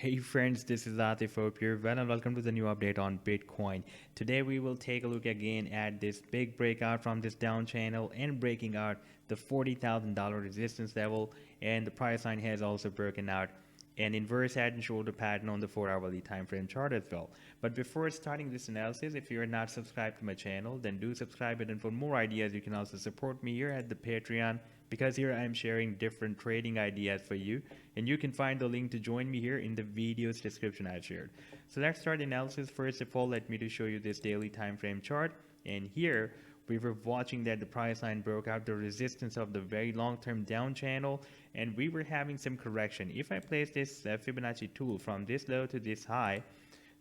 Hey friends, this is Atif. Hope you're well and welcome to the new update on Bitcoin. Today we will take a look again at this big breakout from this down channel and breaking out the $40,000 resistance level, and the price line has also broken out an inverse head and shoulder pattern on the 4-hourly time frame chart as well. But before starting this analysis, if you're not subscribed to my channel, then do subscribe it, and for more ideas you can also support me here at the Patreon, because here I'm sharing different trading ideas for you, and you can find the link to join me here in the video's description I shared. So let's start the analysis. First of all, let me to show you this daily time frame chart, and here we were watching that the price line broke out the resistance of the very long-term down channel, and we were having some correction. If I place this Fibonacci tool from this low to this high,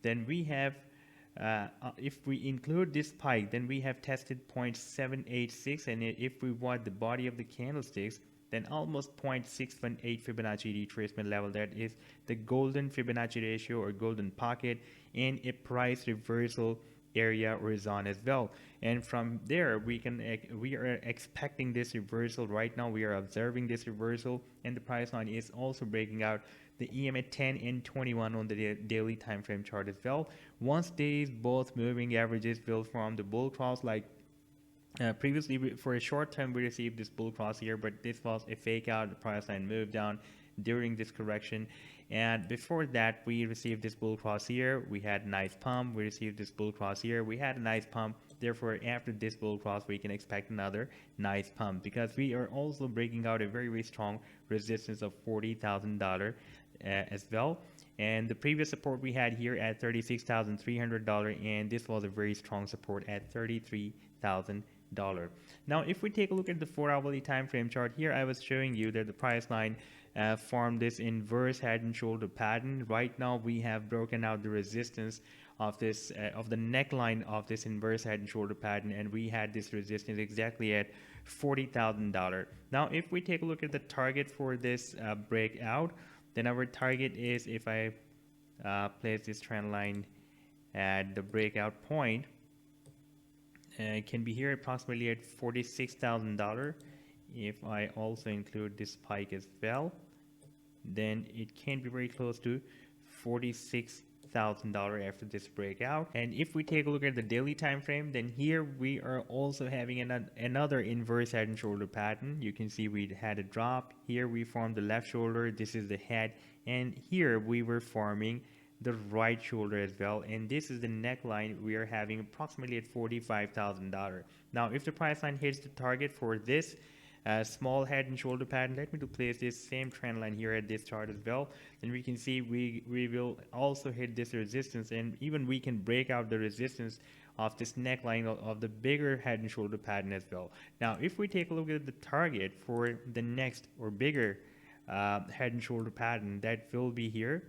then we have if we include this spike, then we have tested 0.786, and if we want the body of the candlesticks, then almost 0.618 Fibonacci retracement level. That is the golden Fibonacci ratio or golden pocket, and a price reversal area or zone as well. And from there we are expecting this reversal. Right now we are observing this reversal, and the price line is also breaking out the EMA 10 and 21 on the daily time frame chart as well. Once these both moving averages will form the bull cross, like previously for a short term we received this bull cross here, but this was a fake out. The price line moved down during this correction, and before that we received this bull cross here. We had a nice pump. We received this bull cross here. We had a nice pump. Therefore, after this bull cross we can expect another nice pump, because we are also breaking out a very strong resistance of $40,000 as well. And the previous support we had here at $36,300, and this was a very strong support at $33,000. Now if we take a look at the 4-hourly time frame chart, here I was showing you that the price line formed this inverse head and shoulder pattern. Right now we have broken out the resistance of this of the neckline of this inverse head and shoulder pattern, and we had this resistance exactly at $40,000. Now if we take a look at the target for this breakout, then our target is, if I place this trend line at the breakout point, it can be here approximately at $46,000. If I also include this spike as well, then it can be very close to $46,000 after this breakout. And if we take a look at the daily time frame, then here we are also having another inverse head and shoulder pattern. You can see we had a drop here. We formed the left shoulder. This is the head, and here we were forming the right shoulder as well, and this is the neckline we are having approximately at $45,000. Now if the price line hits the target for this small head and shoulder pattern, let me to place this same trend line here at this chart as well, then we can see we will also hit this resistance, and even we can break out the resistance of this neckline of the bigger head and shoulder pattern as well. Now if we take a look at the target for the next or bigger head and shoulder pattern, that will be here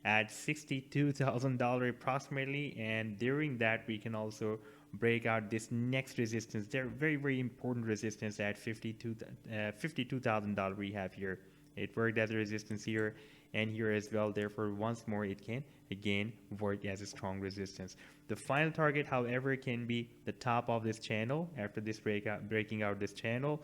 at $62,000 approximately, and during that we can also break out this next resistance. They're very important resistance at $52,000 we have here. It worked as a resistance here and here as well. Therefore, once more it can again work as a strong resistance. The final target, however, can be the top of this channel after this breaking out this channel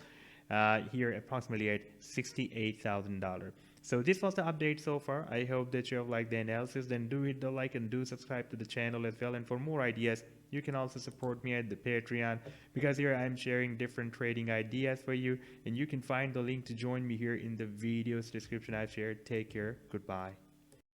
here approximately at $68,000. So this was the update so far. I hope that you have liked the analysis. Then do hit the like and do subscribe to the channel as well. And for more ideas, you can also support me at the Patreon, because here I'm sharing different trading ideas for you, and you can find the link to join me here in the video's description I've shared. Take care. Goodbye.